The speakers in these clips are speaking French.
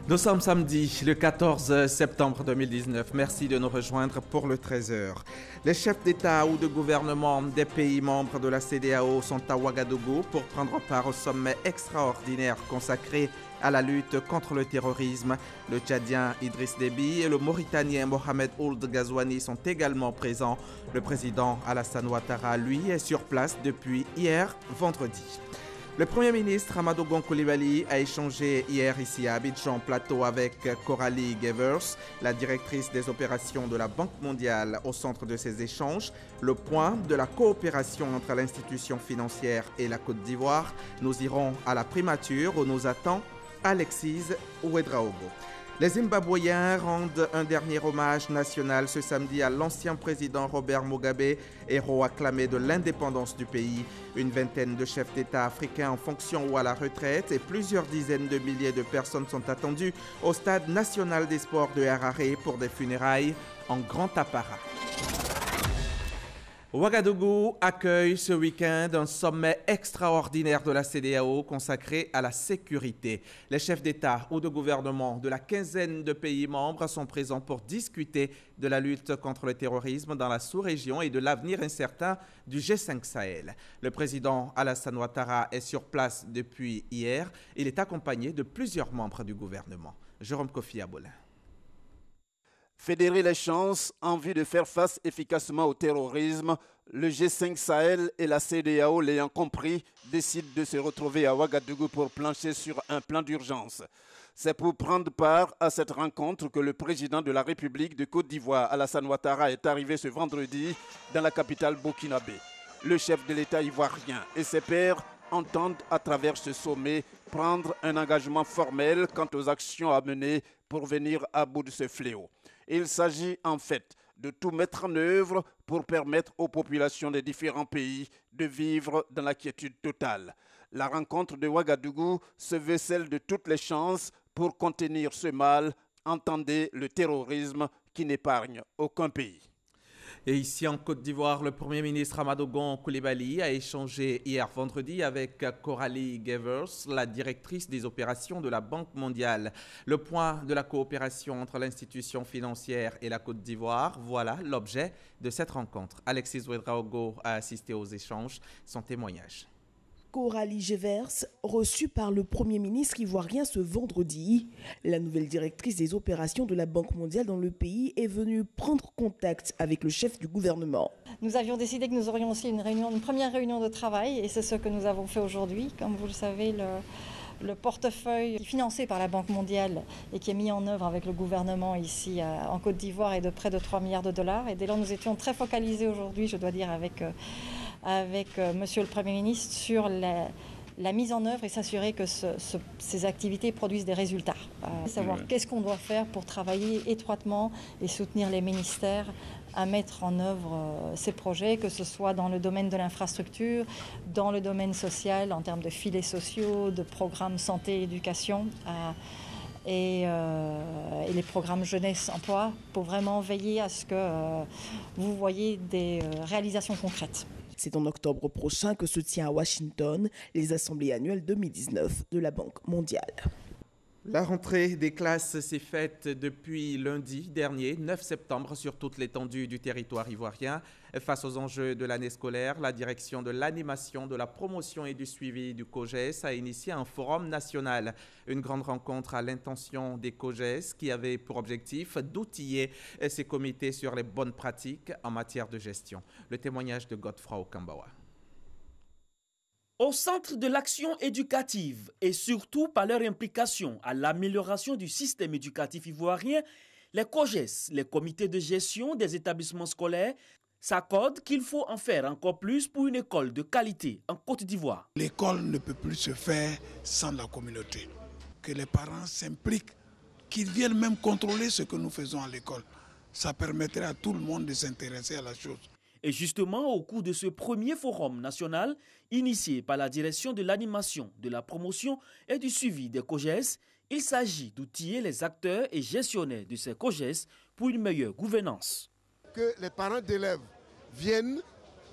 Nous sommes samedi, le 14 septembre 2019. Merci de nous rejoindre pour le 13h. Les chefs d'État ou de gouvernement des pays membres de la CEDEAO sont à Ouagadougou pour prendre part au sommet extraordinaire consacré à la lutte contre le terrorisme. Le Tchadien Idriss Déby et le Mauritanien Mohamed Ould Ghazouani sont également présents. Le président Alassane Ouattara, lui, est sur place depuis hier, vendredi. Le Premier ministre Amadou Gon Coulibaly a échangé hier ici à Abidjan Plateau avec Coralie Gevers, la directrice des opérations de la Banque mondiale. Au centre de ces échanges, le point de la coopération entre l'institution financière et la Côte d'Ivoire. Nous irons à la primature où nous attend Alexis Ouedraogo. Les Zimbabwéens rendent un dernier hommage national ce samedi à l'ancien président Robert Mugabe, héros acclamé de l'indépendance du pays. Une vingtaine de chefs d'État africains en fonction ou à la retraite et plusieurs dizaines de milliers de personnes sont attendues au stade national des sports de Harare pour des funérailles en grand apparat. Ouagadougou accueille ce week-end un sommet extraordinaire de la CEDEAO consacré à la sécurité. Les chefs d'État ou de gouvernement de la quinzaine de pays membres sont présents pour discuter de la lutte contre le terrorisme dans la sous-région et de l'avenir incertain du G5 Sahel. Le président Alassane Ouattara est sur place depuis hier. Il est accompagné de plusieurs membres du gouvernement. Jérôme Kofi Abolin. Fédérer les chances en vue de faire face efficacement au terrorisme, le G5 Sahel et la CEDEAO, l'ayant compris, décident de se retrouver à Ouagadougou pour plancher sur un plan d'urgence. C'est pour prendre part à cette rencontre que le président de la République de Côte d'Ivoire, Alassane Ouattara, est arrivé ce vendredi dans la capitale burkinabé. Le chef de l'État ivoirien et ses pairs entendent à travers ce sommet prendre un engagement formel quant aux actions à mener pour venir à bout de ce fléau. Il s'agit en fait de tout mettre en œuvre pour permettre aux populations des différents pays de vivre dans la quiétude totale. La rencontre de Ouagadougou se veut celle de toutes les chances pour contenir ce mal, entendez le terrorisme qui n'épargne aucun pays. Et ici en Côte d'Ivoire, le Premier ministre Amadou Gon Coulibaly a échangé hier vendredi avec Coralie Gevers, la directrice des opérations de la Banque mondiale. Le point de la coopération entre l'institution financière et la Côte d'Ivoire, voilà l'objet de cette rencontre. Alexis Ouedraogo a assisté aux échanges, son témoignage. Coralie Gevers, reçue par le Premier ministre ivoirien ce vendredi. La nouvelle directrice des opérations de la Banque mondiale dans le pays est venue prendre contact avec le chef du gouvernement. Nous avions décidé que nous aurions aussi une première réunion de travail et c'est ce que nous avons fait aujourd'hui. Comme vous le savez, le portefeuille financé par la Banque mondiale et qui est mis en œuvre avec le gouvernement ici en Côte d'Ivoire est de près de 3 milliards de dollars. Et dès lors, nous étions très focalisés aujourd'hui, je dois dire, avec Monsieur le Premier ministre sur la mise en œuvre et s'assurer que ces activités produisent des résultats. Savoir qu'est-ce qu'on doit faire pour travailler étroitement et soutenir les ministères à mettre en œuvre ces projets, que ce soit dans le domaine de l'infrastructure, dans le domaine social, en termes de filets sociaux, de programmes santé, éducation, et les programmes jeunesse-emploi, pour vraiment veiller à ce que vous voyez des réalisations concrètes. C'est en octobre prochain que se tient à Washington les assemblées annuelles 2019 de la Banque mondiale. La rentrée des classes s'est faite depuis lundi dernier, 9 septembre, sur toute l'étendue du territoire ivoirien. Face aux enjeux de l'année scolaire, la direction de l'animation, de la promotion et du suivi du COGES a initié un forum national. Une grande rencontre à l'intention des COGES qui avait pour objectif d'outiller ces comités sur les bonnes pratiques en matière de gestion. Le témoignage de Godefroy Okambawa. Au centre de l'action éducative et surtout par leur implication à l'amélioration du système éducatif ivoirien, les COGES, les comités de gestion des établissements scolaires, s'accordent qu'il faut en faire encore plus pour une école de qualité en Côte d'Ivoire. L'école ne peut plus se faire sans la communauté. Que les parents s'impliquent, qu'ils viennent même contrôler ce que nous faisons à l'école. Ça permettrait à tout le monde de s'intéresser à la chose. Et justement, au cours de ce premier forum national, initié par la direction de l'animation, de la promotion et du suivi des COGES, il s'agit d'outiller les acteurs et gestionnaires de ces COGES pour une meilleure gouvernance. Que les parents d'élèves viennent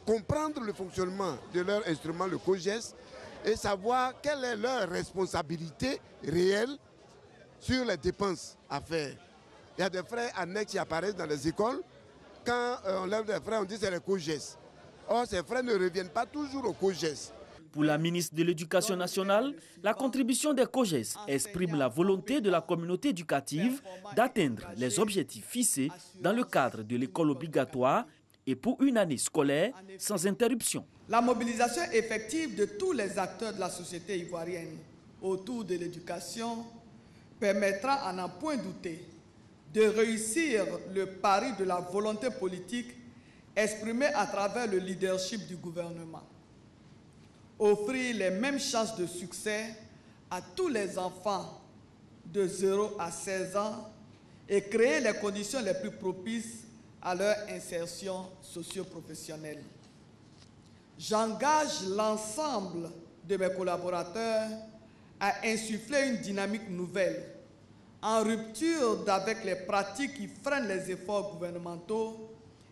comprendre le fonctionnement de leur instrument, le COGES, et savoir quelle est leur responsabilité réelle sur les dépenses à faire. Il y a des frais annexes qui apparaissent dans les écoles. Quand on lève des frais, on dit que c'est les COGES. Or, ces frais ne reviennent pas toujours aux COGES. Pour la ministre de l'Éducation nationale, la contribution des COGES exprime la volonté de la communauté éducative d'atteindre les objectifs fixés dans le cadre de l'école obligatoire et pour une année scolaire sans interruption. La mobilisation effective de tous les acteurs de la société ivoirienne autour de l'éducation permettra à n'en point douter de réussir le pari de la volonté politique exprimée à travers le leadership du gouvernement. Offrir les mêmes chances de succès à tous les enfants de 0 à 16 ans et créer les conditions les plus propices à leur insertion socio-professionnelle. J'engage l'ensemble de mes collaborateurs à insuffler une dynamique nouvelle, en rupture avec les pratiques qui freinent les efforts gouvernementaux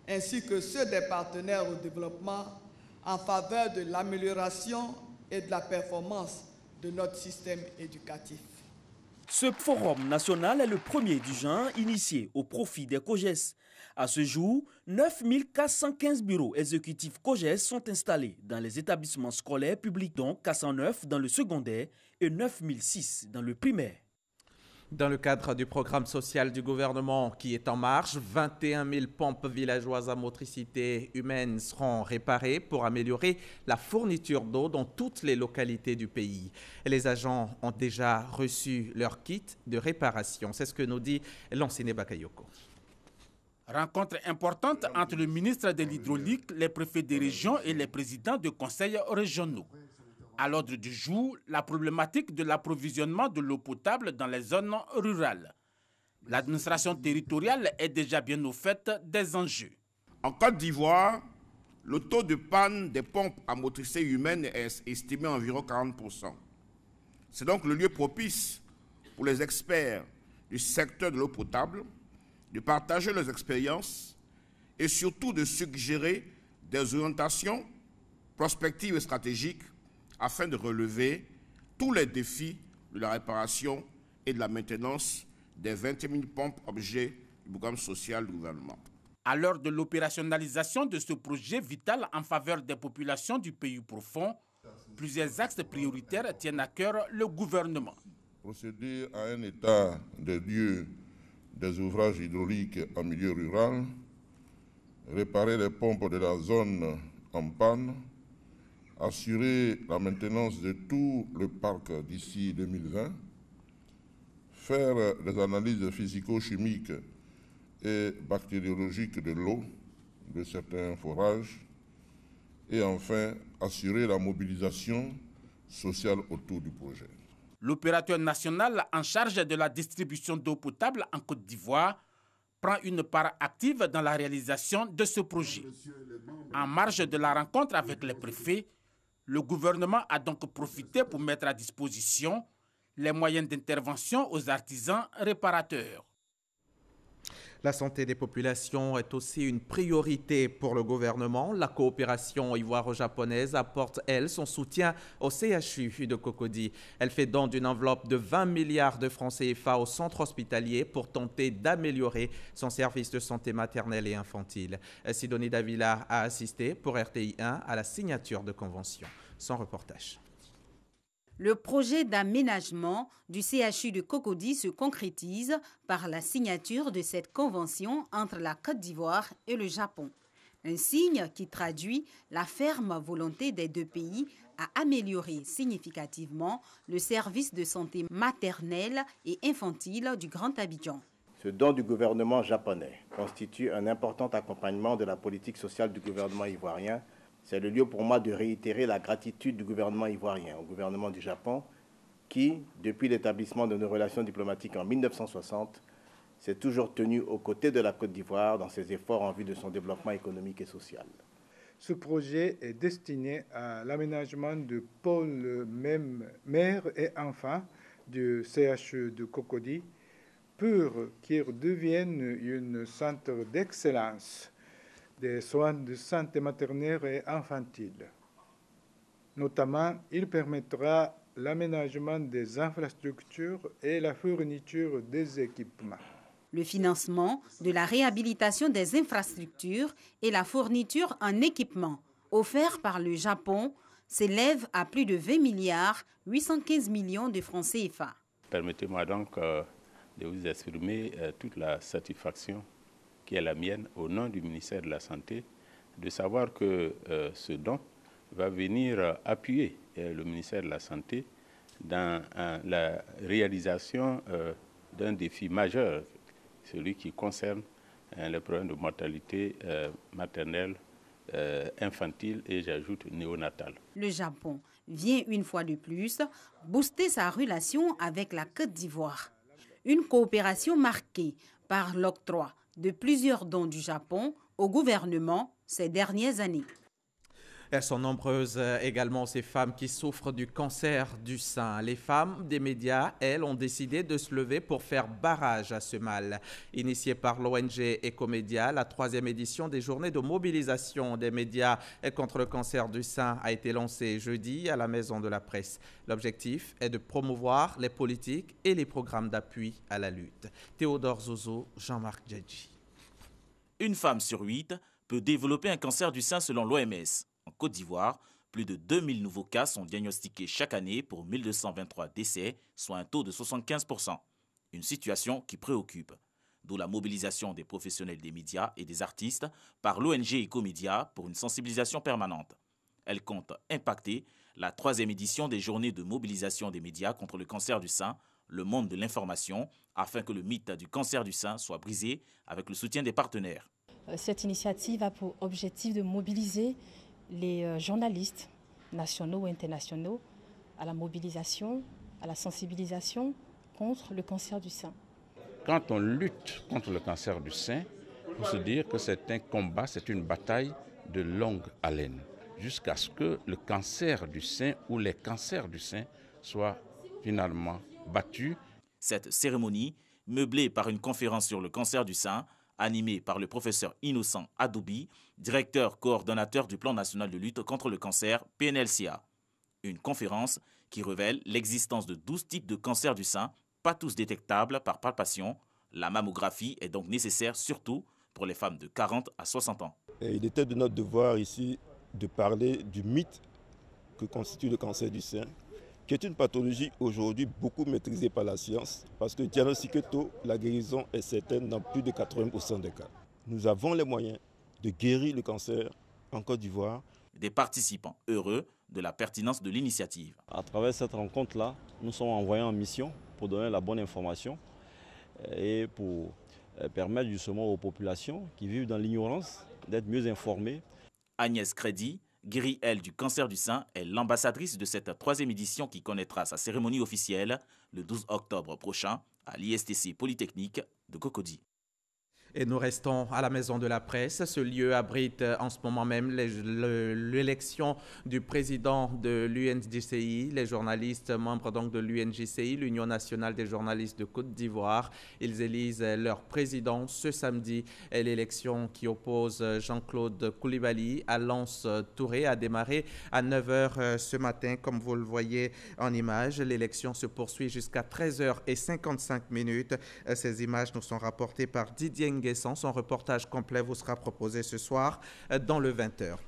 ainsi que ceux des partenaires au développement en faveur de l'amélioration et de la performance de notre système éducatif. Ce forum national est le premier du genre initié au profit des COGES. À ce jour, 9 415 bureaux exécutifs COGES sont installés dans les établissements scolaires publics, dont 409 dans le secondaire et 9 006 dans le primaire. Dans le cadre du programme social du gouvernement qui est en marche, 21 000 pompes villageoises à motricité humaine seront réparées pour améliorer la fourniture d'eau dans toutes les localités du pays. Les agents ont déjà reçu leur kit de réparation. C'est ce que nous dit Lanciné Bakayoko. Rencontre importante entre le ministre de l'Hydraulique, les préfets des régions et les présidents de conseils régionaux. À l'ordre du jour, la problématique de l'approvisionnement de l'eau potable dans les zones rurales. L'administration territoriale est déjà bien au fait des enjeux. En Côte d'Ivoire, le taux de panne des pompes à motricité humaine est estimé à environ 40%. C'est donc le lieu propice pour les experts du secteur de l'eau potable de partager leurs expériences et surtout de suggérer des orientations prospectives et stratégiques afin de relever tous les défis de la réparation et de la maintenance des 20 000 pompes objets du programme social du gouvernement. À l'heure de l'opérationnalisation de ce projet vital en faveur des populations du pays profond, plusieurs axes prioritaires tiennent à cœur le gouvernement. Procéder à un état des lieux des ouvrages hydrauliques en milieu rural, réparer les pompes de la zone en panne, assurer la maintenance de tout le parc d'ici 2020, faire des analyses physico-chimiques et bactériologiques de l'eau, de certains forages, et enfin assurer la mobilisation sociale autour du projet. L'opérateur national en charge de la distribution d'eau potable en Côte d'Ivoire prend une part active dans la réalisation de ce projet. En marge de la rencontre avec les préfets, le gouvernement a donc profité pour mettre à disposition les moyens d'intervention aux artisans réparateurs. La santé des populations est aussi une priorité pour le gouvernement. La coopération ivoiro-japonaise apporte, elle, son soutien au CHU de Cocody. Elle fait don d'une enveloppe de 20 milliards de francs CFA au centre hospitalier pour tenter d'améliorer son service de santé maternelle et infantile. Sidonie Davila a assisté pour RTI 1 à la signature de convention. Son reportage. Le projet d'aménagement du CHU de Cocody se concrétise par la signature de cette convention entre la Côte d'Ivoire et le Japon. Un signe qui traduit la ferme volonté des deux pays à améliorer significativement le service de santé maternelle et infantile du Grand Abidjan. Ce don du gouvernement japonais constitue un important accompagnement de la politique sociale du gouvernement ivoirien. C'est le lieu pour moi de réitérer la gratitude du gouvernement ivoirien au gouvernement du Japon qui, depuis l'établissement de nos relations diplomatiques en 1960, s'est toujours tenu aux côtés de la Côte d'Ivoire dans ses efforts en vue de son développement économique et social. Ce projet est destiné à l'aménagement de pôles mères et enfants du CHU de Cocody pour qu'ils deviennent un centre d'excellence des soins de santé maternelle et infantile. Notamment, il permettra l'aménagement des infrastructures et la fourniture des équipements. Le financement de la réhabilitation des infrastructures et la fourniture en équipement offerts par le Japon s'élève à plus de 20 milliards 815 millions de francs CFA. Permettez-moi donc de vous exprimer toute la satisfaction qui est la mienne au nom du ministère de la Santé, de savoir que ce don va venir appuyer le ministère de la Santé dans la réalisation d'un défi majeur, celui qui concerne les problèmes de mortalité maternelle, infantile et j'ajoute néonatale. Le Japon vient une fois de plus booster sa relation avec la Côte d'Ivoire. Une coopération marquée par l'octroi de plusieurs dons du Japon au gouvernement ces dernières années. Elles sont nombreuses également ces femmes qui souffrent du cancer du sein. Les femmes des médias, elles, ont décidé de se lever pour faire barrage à ce mal. Initiée par l'ONG Ecomédia, la 3e édition des journées de mobilisation des médias contre le cancer du sein a été lancée jeudi à la Maison de la Presse. L'objectif est de promouvoir les politiques et les programmes d'appui à la lutte. Théodore Zozo, Jean-Marc Djadji. Une femme sur 8 peut développer un cancer du sein selon l'OMS. En Côte d'Ivoire, plus de 2000 nouveaux cas sont diagnostiqués chaque année pour 1223 décès, soit un taux de 75%. Une situation qui préoccupe. D'où la mobilisation des professionnels des médias et des artistes par l'ONG Ecomédia pour une sensibilisation permanente. Elle compte impacter la 3e édition des journées de mobilisation des médias contre le cancer du sein, le monde de l'information, afin que le mythe du cancer du sein soit brisé avec le soutien des partenaires. Cette initiative a pour objectif de mobiliser les journalistes nationaux ou internationaux à la mobilisation, à la sensibilisation contre le cancer du sein. Quand on lutte contre le cancer du sein, il faut se dire que c'est un combat, c'est une bataille de longue haleine, jusqu'à ce que le cancer du sein ou les cancers du sein soient finalement battus. Cette cérémonie, meublée par une conférence sur le cancer du sein, animé par le professeur Innocent Adoubi, directeur coordonnateur du plan national de lutte contre le cancer PNLCA. Une conférence qui révèle l'existence de 12 types de cancers du sein, pas tous détectables par palpation. La mammographie est donc nécessaire surtout pour les femmes de 40 à 60 ans. Et il était de notre devoir ici de parler du mythe que constitue le cancer du sein, qui est une pathologie aujourd'hui beaucoup maîtrisée par la science, parce que diagnostiquée tôt, la guérison est certaine dans plus de 80% des cas. Nous avons les moyens de guérir le cancer en Côte d'Ivoire. Des participants heureux de la pertinence de l'initiative. À travers cette rencontre-là, nous sommes envoyés en mission pour donner la bonne information et pour permettre justement aux populations qui vivent dans l'ignorance d'être mieux informées. Agnès Crédit, guérie, elle, du cancer du sein, est l'ambassadrice de cette 3e édition qui connaîtra sa cérémonie officielle le 12 octobre prochain à l'ISTC Polytechnique de Cocody. Et nous restons à la Maison de la Presse. Ce lieu abrite en ce moment même l'élection du président de l'UNJCI, les journalistes membres donc de l'UNJCI, l'Union nationale des journalistes de Côte d'Ivoire. Ils élisent leur président ce samedi. L'élection qui oppose Jean-Claude Koulibaly à Lance Touré a démarré à 9h ce matin, comme vous le voyez en image. L'élection se poursuit jusqu'à 13h55. Ces images nous sont rapportées par Didier Nguesson. Son reportage complet vous sera proposé ce soir dans le 20h.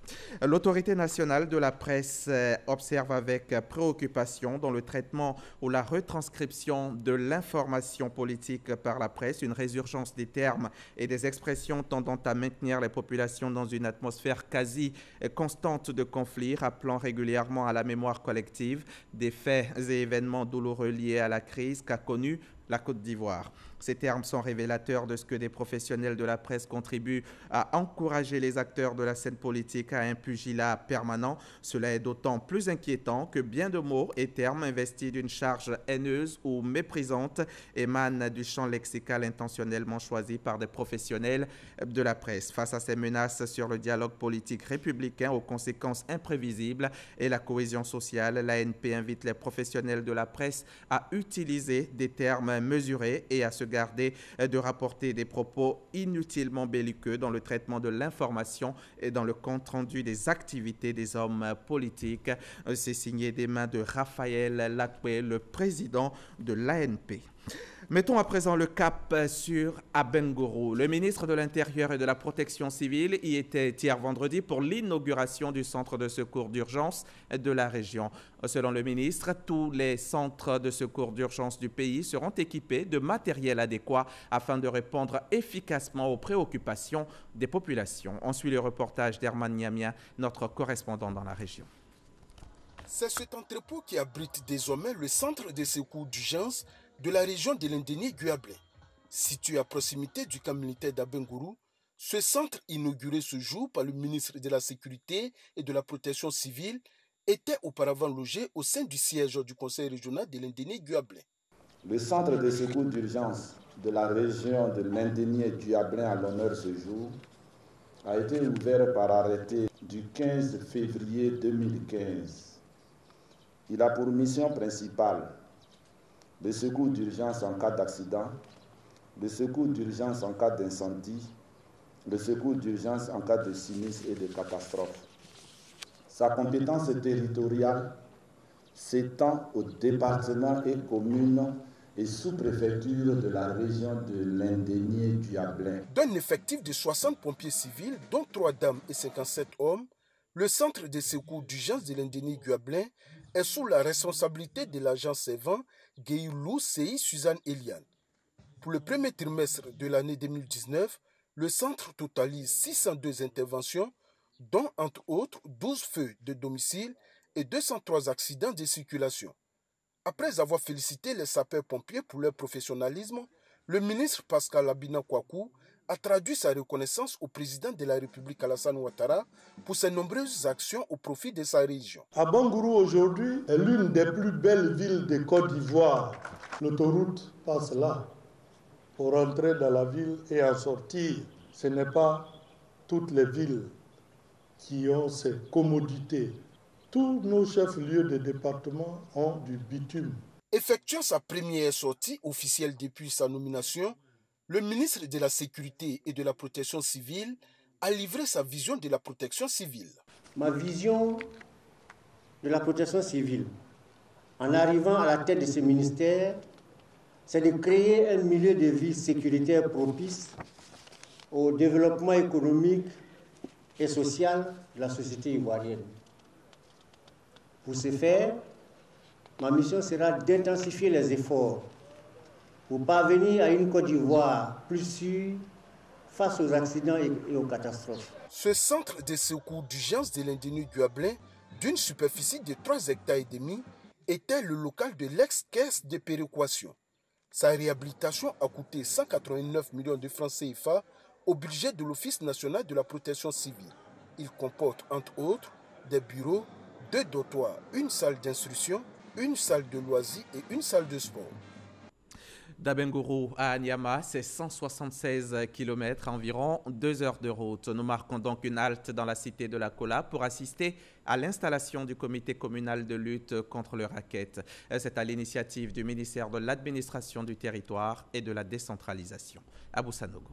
L'autorité nationale de la presse observe avec préoccupation dans le traitement ou la retranscription de l'information politique par la presse une résurgence des termes et des expressions tendant à maintenir les populations dans une atmosphère quasi constante de conflits, rappelant régulièrement à la mémoire collective des faits et événements douloureux liés à la crise qu'a connue la Côte d'Ivoire. Ces termes sont révélateurs de ce que des professionnels de la presse contribuent à encourager les acteurs de la scène politique à un pugilat permanent. Cela est d'autant plus inquiétant que bien de mots et termes investis d'une charge haineuse ou méprisante émanent du champ lexical intentionnellement choisi par des professionnels de la presse. Face à ces menaces sur le dialogue politique républicain aux conséquences imprévisibles et la cohésion sociale, l'ANP invite les professionnels de la presse à utiliser des termes mesurés et à se garder de rapporter des propos inutilement belliqueux dans le traitement de l'information et dans le compte-rendu des activités des hommes politiques. C'est signé des mains de Raphaël Lakwe, le président de l'ANP. Mettons à présent le cap sur Abengourou. Le ministre de l'Intérieur et de la Protection civile y était hier vendredi pour l'inauguration du centre de secours d'urgence de la région. Selon le ministre, tous les centres de secours d'urgence du pays seront équipés de matériel adéquat afin de répondre efficacement aux préoccupations des populations. On suit le reportage d'Herman Niamia, notre correspondant dans la région. C'est cet entrepôt qui abrite désormais le centre de secours d'urgence de la région de l'Indénie-Guablé. Situé à proximité du camp militaire d'Abengourou, ce centre, inauguré ce jour par le ministre de la Sécurité et de la Protection civile, était auparavant logé au sein du siège du conseil régional de l'Indénie-Guablé. Le centre de secours d'urgence de la région de l'Indénie-Guablé à l'honneur ce jour a été ouvert par arrêté du 15 février 2015. Il a pour mission principale le secours d'urgence en cas d'accident, le secours d'urgence en cas d'incendie, le secours d'urgence en cas de sinistre et de catastrophe. Sa compétence territoriale s'étend aux départements et communes et sous-préfectures de la région de l'Indénie-Guablé. D'un effectif de 60 pompiers civils, dont 3 dames et 57 hommes, le centre de secours d'urgence de l'Indénie-Guablé est sous la responsabilité de l'agent servant Gueyoulou Sei Suzanne Eliane. Pour le premier trimestre de l'année 2019, le centre totalise 602 interventions, dont entre autres 12 feux de domicile et 203 accidents de circulation. Après avoir félicité les sapeurs-pompiers pour leur professionnalisme, le ministre Pascal Abina Kouakou a traduit sa reconnaissance au président de la République Alassane Ouattara pour ses nombreuses actions au profit de sa région. Abengourou aujourd'hui est l'une des plus belles villes de Côte d'Ivoire. L'autoroute passe là pour entrer dans la ville et en sortir. Ce n'est pas toutes les villes qui ont ces commodités. Tous nos chefs-lieux de département ont du bitume. Effectuant sa première sortie officielle depuis sa nomination, le ministre de la Sécurité et de la Protection civile a livré sa vision de la protection civile. Ma vision de la protection civile, en arrivant à la tête de ce ministère, c'est de créer un milieu de vie sécuritaire propice au développement économique et social de la société ivoirienne. Pour ce faire, ma mission sera d'intensifier les efforts pour parvenir à une Côte d'Ivoire plus sûre face aux accidents et aux catastrophes. Ce centre de secours d'urgence de l'Indénie-Guablé, d'une superficie de 3,5 hectares, était le local de l'ex-caisse de péréquation. Sa réhabilitation a coûté 189 millions de francs CFA au budget de l'Office national de la protection civile. Il comporte entre autres des bureaux, 2 dortoirs, une salle d'instruction, une salle de loisirs et une salle de sport. D'Abengourou à Anyama, c'est 176 km, environ 2 heures de route. Nous marquons donc une halte dans la cité de la Kola pour assister à l'installation du comité communal de lutte contre le racket. C'est à l'initiative du ministère de l'administration du territoire et de la décentralisation. Abou Sanogo.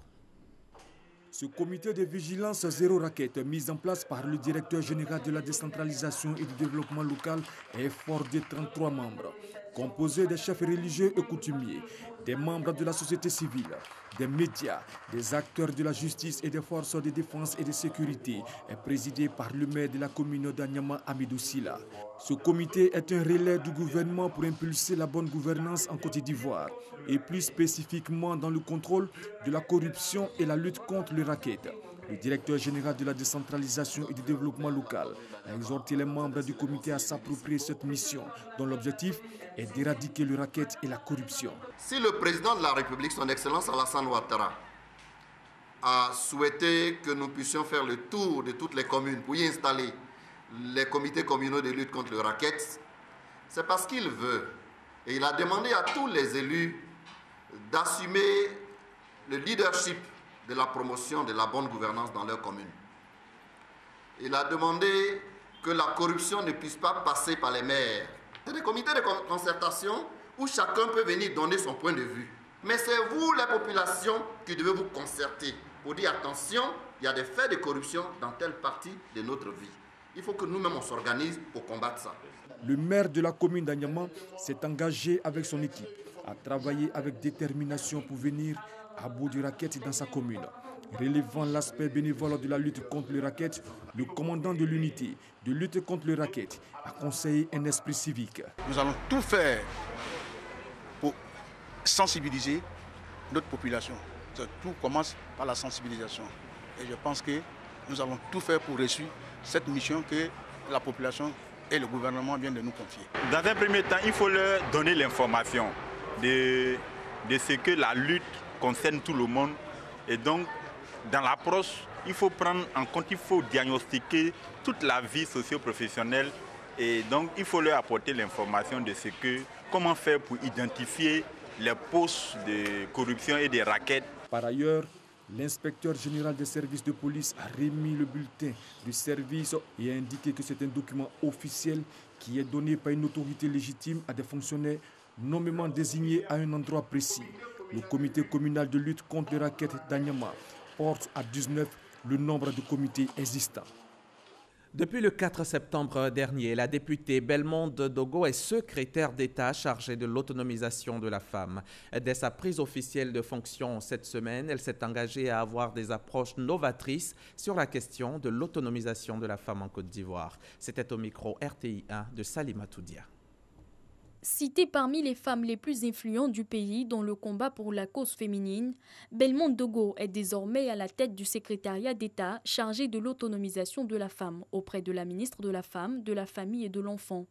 Ce comité de vigilance zéro racket mis en place par le directeur général de la décentralisation et du développement local est fort de 33 membres, composé des chefs religieux et coutumiers, des membres de la société civile, des médias, des acteurs de la justice et des forces de défense et de sécurité, est présidé par le maire de la commune d'Anyama, Amidou Sila. Ce comité est un relais du gouvernement pour impulser la bonne gouvernance en Côte d'Ivoire et plus spécifiquement dans le contrôle de la corruption et la lutte contre le racket. Le directeur général de la décentralisation et du développement local a exhorté les membres du comité à s'approprier cette mission dont l'objectif est d'éradiquer le racket et la corruption. Si le président de la République, son Excellence Alassane Ouattara, a souhaité que nous puissions faire le tour de toutes les communes pour y installer les comités communaux de lutte contre le racket, c'est parce qu'il veut. Et il a demandé à tous les élus d'assumer le leadership de la promotion de la bonne gouvernance dans leur commune. Il a demandé que la corruption ne puisse pas passer par les maires. C'est des comités de concertation où chacun peut venir donner son point de vue. Mais c'est vous, la population, qui devez vous concerter pour dire attention, il y a des faits de corruption dans telle partie de notre vie. Il faut que nous-mêmes on s'organise pour combattre ça. Le maire de la commune d'Anyama s'est engagé avec son équipe à travailler avec détermination pour venir à bout du racket dans sa commune. Relevant l'aspect bénévole de la lutte contre le racket, le commandant de l'unité de lutte contre le racket a conseillé un esprit civique. Nous allons tout faire pour sensibiliser notre population. Tout commence par la sensibilisation. Et je pense que nous allons tout faire pour réussir cette mission que la population et le gouvernement viennent de nous confier. Dans un premier temps, il faut leur donner l'information de ce que la lutte concerne tout le monde. Et donc, dans l'approche, il faut prendre en compte, il faut diagnostiquer toute la vie socio-professionnelle. Et donc, il faut leur apporter l'information de ce que, comment faire pour identifier les postes de corruption et des rackets. Par ailleurs, l'inspecteur général des services de police a remis le bulletin du service et a indiqué que c'est un document officiel qui est donné par une autorité légitime à des fonctionnaires nommément désignés à un endroit précis. Le comité communal de lutte contre les rackets d'Anyama porte à 19 le nombre de comités existants. Depuis le 4 septembre dernier, la députée Belmonde Dogo est secrétaire d'État chargée de l'autonomisation de la femme. Dès sa prise officielle de fonction cette semaine, elle s'est engagée à avoir des approches novatrices sur la question de l'autonomisation de la femme en Côte d'Ivoire. C'était au micro RTI 1 de Salima Toudia. Citée parmi les femmes les plus influentes du pays dans le combat pour la cause féminine, Belmonde Dogo est désormais à la tête du secrétariat d'État chargé de l'autonomisation de la femme auprès de la ministre de la Femme, de la Famille et de l'Enfant.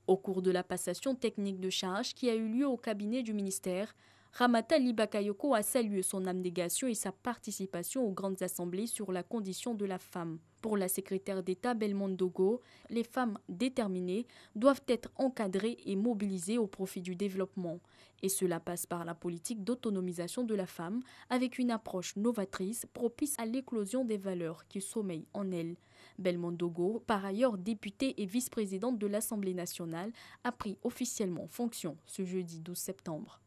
Au cours de la passation technique de charge qui a eu lieu au cabinet du ministère, Ramata Libakayoko a salué son abnégation et sa participation aux grandes assemblées sur la condition de la femme. Pour la secrétaire d'État Belmonde Dogo, les femmes déterminées doivent être encadrées et mobilisées au profit du développement. Et cela passe par la politique d'autonomisation de la femme avec une approche novatrice propice à l'éclosion des valeurs qui sommeillent en elle. Belmonde Dogo, par ailleurs députée et vice-présidente de l'Assemblée nationale, a pris officiellement fonction ce jeudi 12 septembre.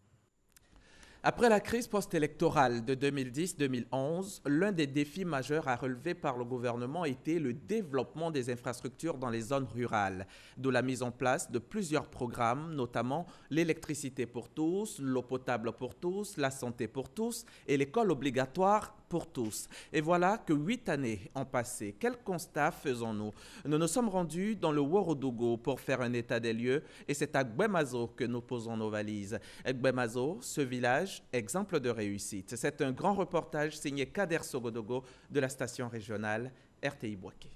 Après la crise post-électorale de 2010-2011, l'un des défis majeurs à relever par le gouvernement était le développement des infrastructures dans les zones rurales, d'où la mise en place de plusieurs programmes, notamment l'électricité pour tous, l'eau potable pour tous, la santé pour tous et l'école obligatoire pour tous. Et voilà que 8 années ont passé. Quel constat faisons-nous? Nous nous sommes rendus dans le Worodogo pour faire un état des lieux et c'est à Gbemazo que nous posons nos valises. Gbemazo, ce village, exemple de réussite. C'est un grand reportage signé Kader Sogodogo de la station régionale RTI Boaké.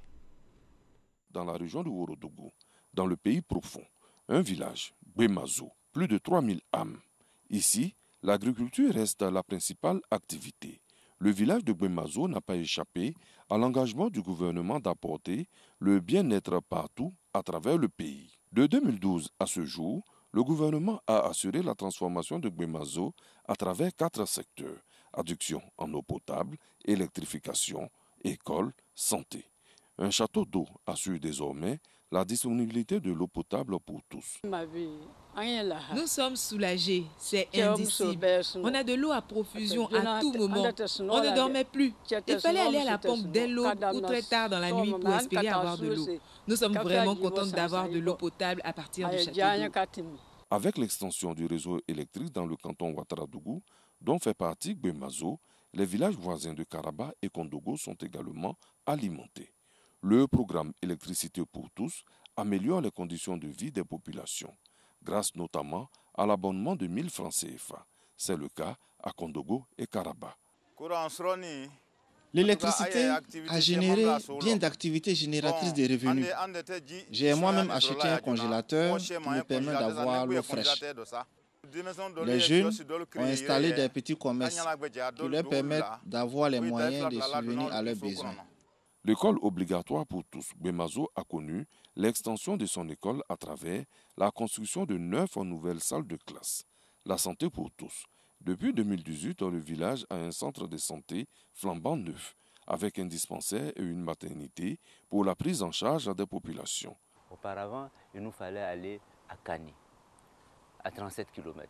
Dans la région du Worodogo, dans le pays profond, un village, Gbemazo, plus de 3000 âmes. Ici, l'agriculture reste la principale activité. Le village de Gbemazo n'a pas échappé à l'engagement du gouvernement d'apporter le bien-être partout à travers le pays. De 2012 à ce jour, le gouvernement a assuré la transformation de Gbemazo à travers 4 secteurs: adduction en eau potable, électrification, école, santé. Un château d'eau assure désormais la disponibilité de l'eau potable pour tous. Nous sommes soulagés, c'est indicible. On a de l'eau à profusion à tout moment. On ne dormait plus. Il fallait aller à la pompe dès l'aube ou très tard dans la nuit pour espérer avoir de l'eau. Nous sommes vraiment contents d'avoir de l'eau potable à partir du château d'eau. Avec l'extension du réseau électrique dans le canton Ouattaradougou, dont fait partie Gbemazo, les villages voisins de Karaba et Kondogo sont également alimentés. Le programme Électricité pour tous améliore les conditions de vie des populations, grâce notamment à l'abonnement de 1000 francs CFA. C'est le cas à Kondogo et Karaba. L'électricité a généré bien d'activités génératrices de revenus. J'ai moi-même acheté un congélateur qui me permet d'avoir l'eau fraîche. Les jeunes ont installé des petits commerces qui leur permettent d'avoir les moyens de subvenir à leurs besoins. L'école obligatoire pour tous, Gbemazo a connu l'extension de son école à travers la construction de 9 nouvelles salles de classe. La santé pour tous. Depuis 2018, le village a un centre de santé flambant neuf, avec un dispensaire et une maternité pour la prise en charge des populations. Auparavant, il nous fallait aller à Kani, à 37 km,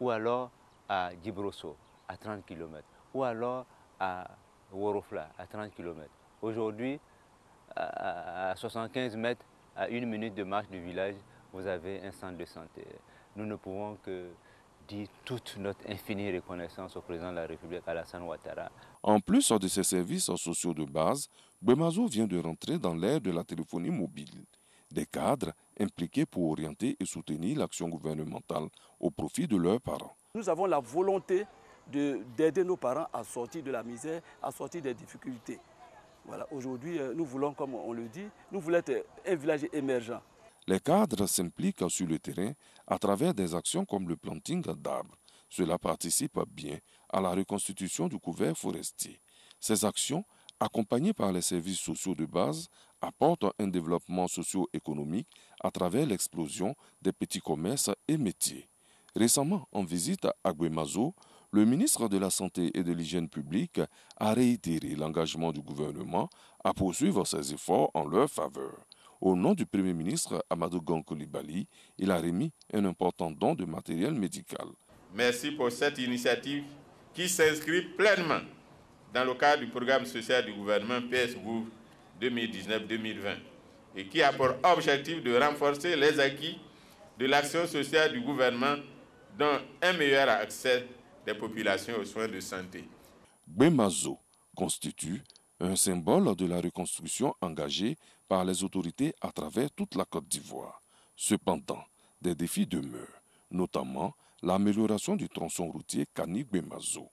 ou alors à Djibrosso, à 30 km, ou alors à Worofla, à 30 km. Aujourd'hui, à 75 mètres, à 1 minute de marche du village, vous avez un centre de santé. Nous ne pouvons que dire toute notre infinie reconnaissance au président de la République, Alassane Ouattara. En plus de ces services sociaux de base, Gbemazo vient de rentrer dans l'ère de la téléphonie mobile. Des cadres impliqués pour orienter et soutenir l'action gouvernementale au profit de leurs parents. Nous avons la volonté d'aider nos parents à sortir de la misère, à sortir des difficultés. Voilà, aujourd'hui, nous voulons, comme on le dit, nous voulons être un village émergent. Les cadres s'impliquent sur le terrain à travers des actions comme le planting d'arbres. Cela participe bien à la reconstitution du couvert forestier. Ces actions, accompagnées par les services sociaux de base, apportent un développement socio-économique à travers l'explosion des petits commerces et métiers. Récemment, en visite à Gbemazo, le ministre de la Santé et de l'Hygiène publique a réitéré l'engagement du gouvernement à poursuivre ses efforts en leur faveur. Au nom du Premier ministre Amadou Gon Coulibaly, il a remis un important don de matériel médical. Merci pour cette initiative qui s'inscrit pleinement dans le cadre du programme social du gouvernement PS-Gouv 2019-2020 et qui a pour objectif de renforcer les acquis de l'action sociale du gouvernement dont un meilleur accès des populations aux soins de santé. Gbemazo constitue un symbole de la reconstruction engagée par les autorités à travers toute la Côte d'Ivoire. Cependant, des défis demeurent, notamment l'amélioration du tronçon routier Kani-Gbemazo.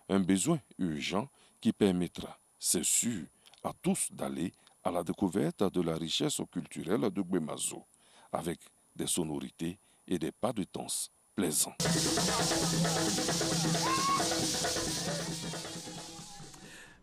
Un besoin urgent qui permettra, c'est sûr, à tous d'aller à la découverte de la richesse culturelle de Gbemazo, avec des sonorités et des pas de danse plaisants.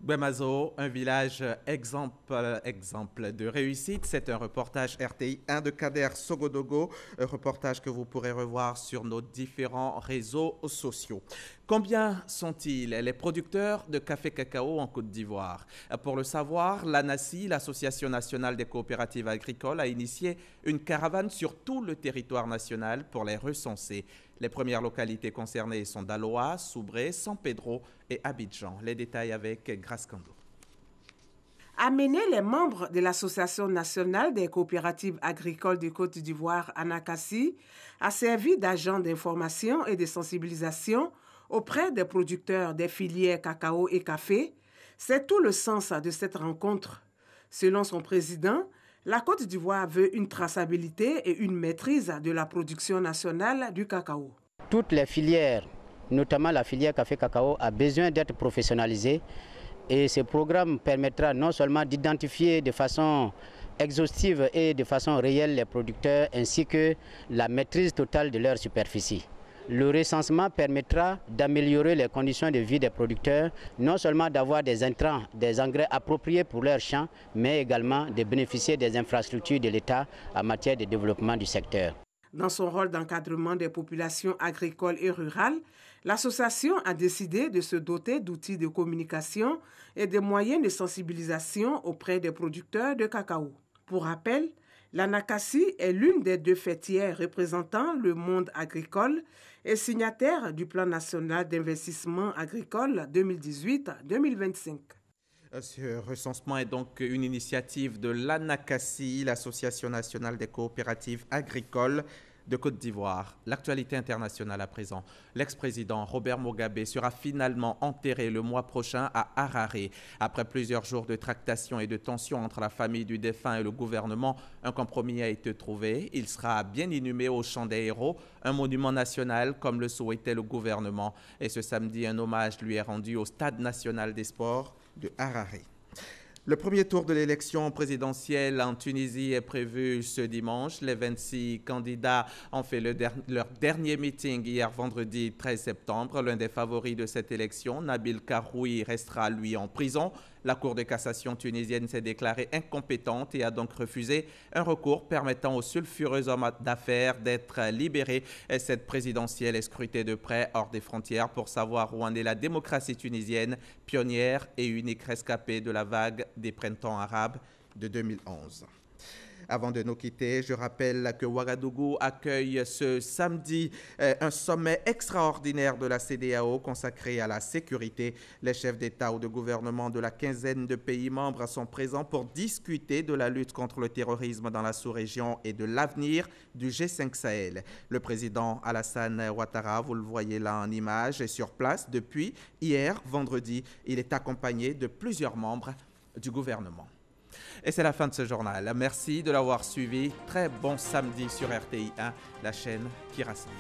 Gbemazo, un village exemple de réussite. C'est un reportage RTI 1 de Kader Sogodogo, un reportage que vous pourrez revoir sur nos différents réseaux sociaux. Combien sont-ils les producteurs de café cacao en Côte d'Ivoire? Pour le savoir, l'ANACI, l'Association nationale des coopératives agricoles, a initié une caravane sur tout le territoire national pour les recenser. Les premières localités concernées sont Daloa, Soubré, San Pedro et Abidjan. Les détails avec Grace Kando. Amener les membres de l'Association nationale des coopératives agricoles de Côte d'Ivoire, ANACACI, a servi d'agent d'information et de sensibilisation auprès des producteurs des filières cacao et café. C'est tout le sens de cette rencontre. Selon son président, la Côte d'Ivoire veut une traçabilité et une maîtrise de la production nationale du cacao. Toutes les filières, notamment la filière café-cacao, a besoin d'être professionnalisée. Et ce programme permettra non seulement d'identifier de façon exhaustive et de façon réelle les producteurs ainsi que la maîtrise totale de leur superficie. Le recensement permettra d'améliorer les conditions de vie des producteurs, non seulement d'avoir des intrants, des engrais appropriés pour leurs champs, mais également de bénéficier des infrastructures de l'État en matière de développement du secteur. Dans son rôle d'encadrement des populations agricoles et rurales, l'association a décidé de se doter d'outils de communication et de moyens de sensibilisation auprès des producteurs de cacao. Pour rappel, l'ANACACI est l'une des deux fêtières représentant le monde agricole et signataire du Plan national d'investissement agricole 2018-2025. Ce recensement est donc une initiative de l'ANACACI, l'Association nationale des coopératives agricoles de Côte d'Ivoire. L'actualité internationale à présent. L'ex-président Robert Mugabe sera finalement enterré le mois prochain à Harare. Après plusieurs jours de tractations et de tensions entre la famille du défunt et le gouvernement, un compromis a été trouvé. Il sera bien inhumé au Champ des Héros, un monument national comme le souhaitait le gouvernement. Et ce samedi, un hommage lui est rendu au Stade national des sports de Harare. Le premier tour de l'élection présidentielle en Tunisie est prévu ce dimanche. Les 26 candidats ont fait leur dernier meeting hier vendredi 13 septembre. L'un des favoris de cette élection, Nabil Karoui, restera lui en prison. La Cour de cassation tunisienne s'est déclarée incompétente et a donc refusé un recours permettant au sulfureux homme d'affaires d'être libéré. Et cette présidentielle est scrutée de près hors des frontières pour savoir où en est la démocratie tunisienne, pionnière et unique rescapée de la vague des printemps arabes de 2011. Avant de nous quitter, je rappelle que Ouagadougou accueille ce samedi un sommet extraordinaire de la CEDEAO consacré à la sécurité. Les chefs d'État ou de gouvernement de la quinzaine de pays membres sont présents pour discuter de la lutte contre le terrorisme dans la sous-région et de l'avenir du G5 Sahel. Le président Alassane Ouattara, vous le voyez là en image, est sur place depuis hier, vendredi. Il est accompagné de plusieurs membres du gouvernement. Et c'est la fin de ce journal. Merci de l'avoir suivi. Très bon samedi sur RTI 1, la chaîne qui rassemble.